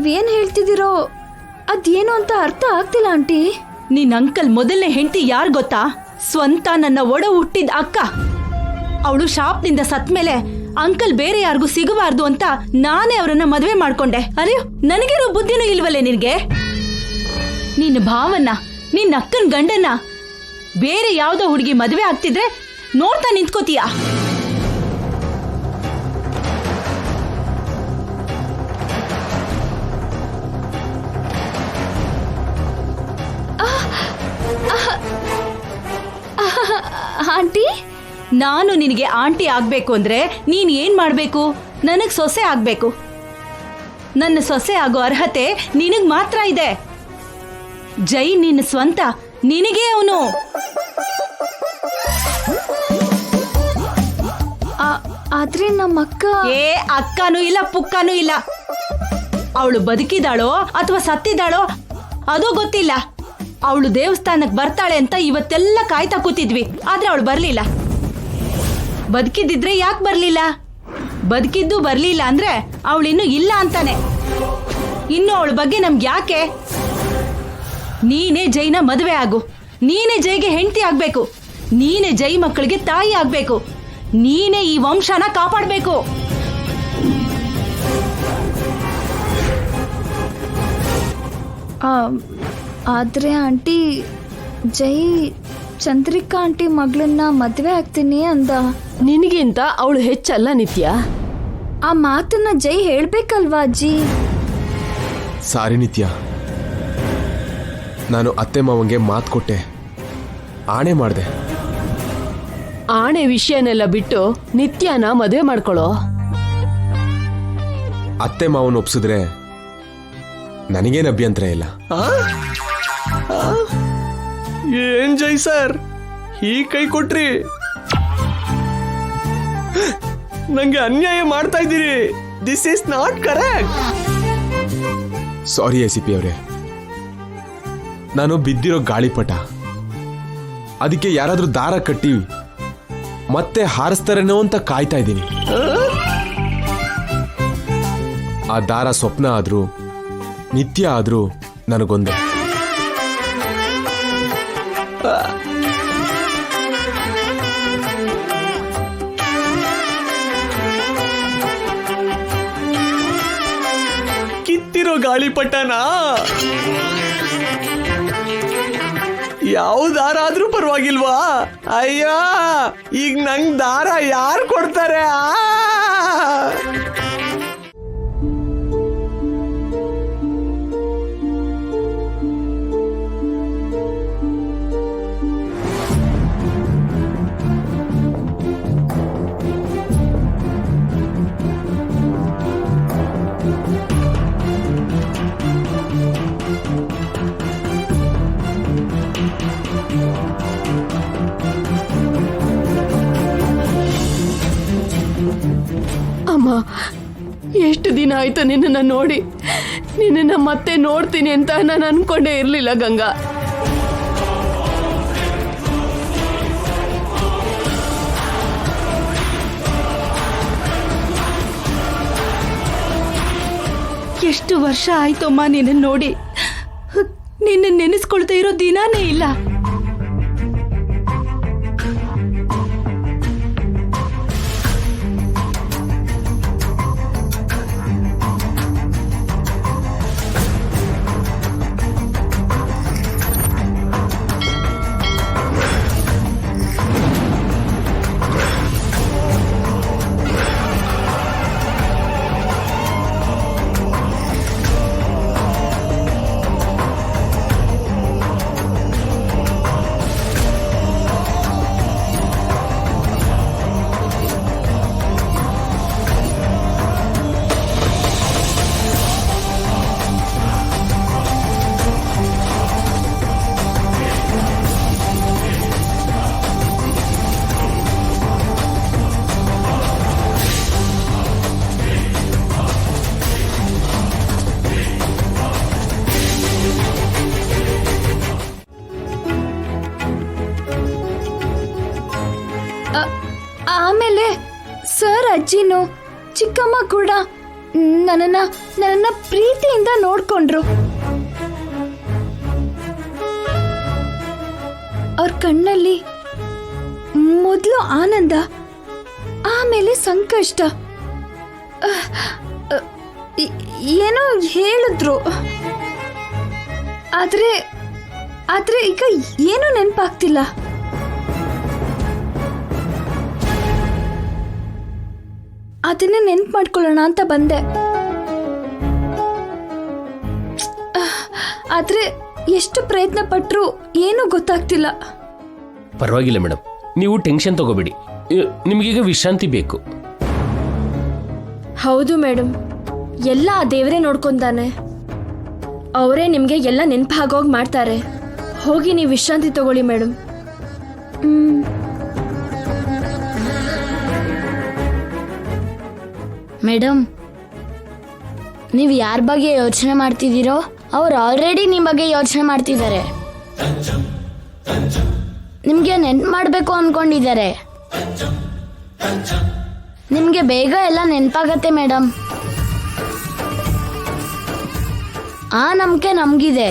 ನೀವೇನ್ ಹೇಳ್ತಿದ್ದೀರೋ ಅದೇನು ಅಂತ ಅರ್ಥ ಆಗ್ತಿಲ್ಲ ಆಂಟಿ. ನಿನ್ ಅಂಕಲ್ ಮೊದಲನೇ ಹೆಂಡತಿ ಯಾರು ಗೊತ್ತಾ? ಸ್ವಂತ ನನ್ನ ಒಡ ಹುಟ್ಟಿದ ಅಕ್ಕ. ಅವಳು ಶಾಪ್ನಿಂದ ಸತ್ಮೇಲೆ ಅಂಕಲ್ ಬೇರೆ ಯಾರಿಗೂ ಸಿಗಬಾರ್ದು ಅಂತ ನಾನೇ ಅವರನ್ನ ಮದುವೆ ಮಾಡ್ಕೊಂಡೆ. ಅರೆ, ನನಗಿರೋ ಬುದ್ಧಿನೂ ಇಲ್ವಲ್ಲೇ ನಿನ್ಗೆ? ನಿನ್ನ ಭಾವನ್ನ, ನಿನ್ನ ಅಕ್ಕನ ಗಂಡನ್ನ ಬೇರೆ ಯಾವ್ದೋ ಹುಡುಗಿ ಮದುವೆ ಆಗ್ತಿದ್ರೆ ನೋಡ್ತಾ ನಿಂತ್ಕೋತೀಯಾ? ಆಂಟಿ, ನಾನು ನಿನಗೆ ಆಂಟಿ ಆಗ್ಬೇಕು ಅಂದ್ರೆ ನೀನ್ ಏನ್ ಮಾಡ್ಬೇಕು? ನನಗ್ ಸೊಸೆ ಆಗ್ಬೇಕು. ನನ್ನ ಸೊಸೆ ಆಗೋ ಅರ್ಹತೆ ನಿನಗ್ ಮಾತ್ರ ಇದೆ. ಜೈ ನಿನ್ನ ಸ್ವಂತ, ನಿನಗೇ ಅವನು. ಆದ್ರೆ ನಮ್ಮ ಅಕ್ಕ ಅಕ್ಕನೂ ಇಲ್ಲ, ಪುಕ್ಕನೂ ಇಲ್ಲ. ಅವಳು ಬದುಕಿದಾಳೋ ಅಥವಾ ಸತ್ತಿದ್ದಾಳೋ ಅದು ಗೊತ್ತಿಲ್ಲ. ಅವಳು ದೇವಸ್ಥಾನಕ್ಕೆ ಬರ್ತಾಳೆ ಅಂತ ಇವತ್ತೆಲ್ಲ ಕಾಯ್ತಾ ಕೂತಿದ್ವಿ, ಆದ್ರೆ ಅವಳು ಬರ್ಲಿಲ್ಲ. ಬದುಕಿದ್ದಿದ್ರೆ ಯಾಕೆ ಬರ್ಲಿಲ್ಲ? ಬದುಕಿದ್ದು ಬರ್ಲಿಲ್ಲ ಅಂದ್ರೆ ಅವಳಿನ್ನು ಇಲ್ಲ ಅಂತಾನೆ. ಇನ್ನು ಅವಳ ಬಗ್ಗೆ ನಮ್ಗೆ ಯಾಕೆ? ನೀನೇ ಜೈನ ಮದುವೆ ಆಗು. ನೀನೇ ಜೈಗೆ ಹೆಂಡತಿ ಆಗ್ಬೇಕು. ನೀನೇ ಜೈ ಮಕ್ಕಳಿಗೆ ತಾಯಿ ಆಗ್ಬೇಕು. ನೀನೇ ಈ ವಂಶನ ಕಾಪಾಡ್ಬೇಕು. ಆದ್ರೆ ಆಂಟಿ, ಜೈ ಚಂದ್ರಿಕಾ ಆಂಟಿ ಮಗಳನ್ನ ಮದ್ವೆ ಆಗ್ತೀನಿ ಅಂದ. ನಿನಗಿಂತ ಅವಳು ಹೆಚ್ಚಲ್ಲ ನಿತ್ಯ. ಆ ಮಾತನ್ನ ಜೈ ಹೇಳ್ಬೇಕಲ್ವಾ ಅಜ್ಜಿ? ಸಾರಿ ನಿತ್ಯ, ನಾನು ಅತ್ತೆ ಮಾವಂಗೆ ಮಾತು ಕೊಟ್ಟೆ, ಆಣೆ ಮಾಡಿದೆ. ಆಣೆ ವಿಷಯನೆಲ್ಲ ಬಿಟ್ಟು ನಿತ್ಯನ ಮದುವೆ ಮಾಡ್ಕೊಳ್ಳೋ. ಅತ್ತೆ ಮಾವನ್ ಒಪ್ಸಿದ್ರೆ ನನಗೇನು ಅಭ್ಯಂತರ ಇಲ್ಲ. ಏನ್ ಜೈ ಸರ್ ಈ ಕೈ ಕೊಟ್ರಿ? ನಂಗೆ ಅನ್ಯಾಯ ಮಾಡ್ತಾ ಇದ್ದೀರಿ. This is not correct. Sorry ACP ಅವರೇ, ನಾನು ಬಿದ್ದಿರೋ ಗಾಳಿಪಟ. ಅದಕ್ಕೆ ಯಾರಾದ್ರೂ ದಾರ ಕಟ್ಟಿ ಮತ್ತೆ ಹಾರಿಸ್ತಾರೇನೋ ಅಂತ ಕಾಯ್ತಾ ಇದ್ದೀನಿ. ಆ ದಾರ ಸ್ವಪ್ನ ಆದ್ರೂ ನಿತ್ಯ ಆದ್ರೂ ನನಗೊಂದೇ. ಕಿತ್ತಿರೋ ಗಾಳಿಪಟನ ಯಾವ ದಾರ ಆದ್ರೂ ಪರವಾಗಿಲ್ವಾ? ಅಯ್ಯ, ಈಗ ನಂಗ್ ದಾರ ಯಾರು ಕೊಡ್ತಾರೆ? ಅಮ್ಮ, ಎಷ್ಟು ದಿನ ಆಯ್ತು ನಿನ್ನನ್ನು ನೋಡಿ. ನಿನ್ನನ್ನು ಮತ್ತೆ ನೋಡ್ತೀನಿ ಅಂತ ನಾನು ಅನ್ಕೊಂಡೇ ಇರಲಿಲ್ಲ ಗಂಗಾ. ಎಷ್ಟು ವರ್ಷ ಆಯ್ತಮ್ಮ ನಿನ್ನ ನೋಡಿ. ನಿನ್ನ ನೆನೆಸ್ಕೊಳ್ತಾ ಇರೋ ದಿನಾನೇ ಇಲ್ಲ. ಆಮೇಲೆ ಸರ್, ಅಜ್ಜಿನೂ ಚಿಕ್ಕಮ್ಮ ಕೂಡ ನನ್ನನ್ನ ಪ್ರೀತಿಯಿಂದ ನೋಡ್ಕೊಂಡ್ರು. ಅವ್ರ ಕಣ್ಣಲ್ಲಿ ಮೊದಲು ಆನಂದ, ಆಮೇಲೆ ಸಂಕಷ್ಟ. ಏನೋ ಹೇಳಿದ್ರು, ಆದ್ರೆ ಈಗ ಏನೂ ನೆನಪಾಗ್ತಿಲ್ಲ. ಅದನ್ನೇ ನೆನ್ಪು ಮಾಡ್ಕೊಳ್ಳೋಣ ಅಂತ ಬಂದೆ. ಆದ್ರೆ ಎಷ್ಟು ಪ್ರಯತ್ನ ಪಟ್ರು ಏನೂ ಗೊತ್ತಾಗ್ತಿಲ್ಲ. ಪರವಾಗಿಲ್ಲ ಮೇಡಮ್, ನೀವು ಟೆನ್ಷನ್ ತಗೋಬೇಡಿ. ನಿಮಗೀಗ ವಿಶ್ರಾಂತಿ ಬೇಕು. ಹೌದು ಮೇಡಮ್, ಎಲ್ಲ ಆ ದೇವರೇ ನೋಡ್ಕೊಂತಾನೆ. ಅವರೇ ನಿಮಗೆ ಎಲ್ಲ ನೆನಪು ಆಗೋಗಿ ಮಾಡ್ತಾರೆ. ಹೋಗಿ ನೀವು ವಿಶ್ರಾಂತಿ ತಗೊಳ್ಳಿ ಮೇಡಮ್. ಮೇಡಮ್, ನೀವು ಯಾರ ಬಗ್ಗೆ ಯೋಚನೆ ಮಾಡ್ತಿದ್ದೀರೋ ಅವ್ರು ಆಲ್ರೆಡಿ ನಿಮ್ಮ ಬಗ್ಗೆ ಯೋಚನೆ ಮಾಡ್ತಿದ್ದಾರೆ. ನಿಮಗೆ ನೆನ್ಪು ಮಾಡಬೇಕು ಅನ್ಕೊಂಡಿದ್ದಾರೆ. ನಿಮಗೆ ಬೇಗ ಎಲ್ಲ ನೆನಪಾಗತ್ತೆ ಮೇಡಮ್. ಆ ನಂಬಿಕೆ ನಮಗಿದೆ.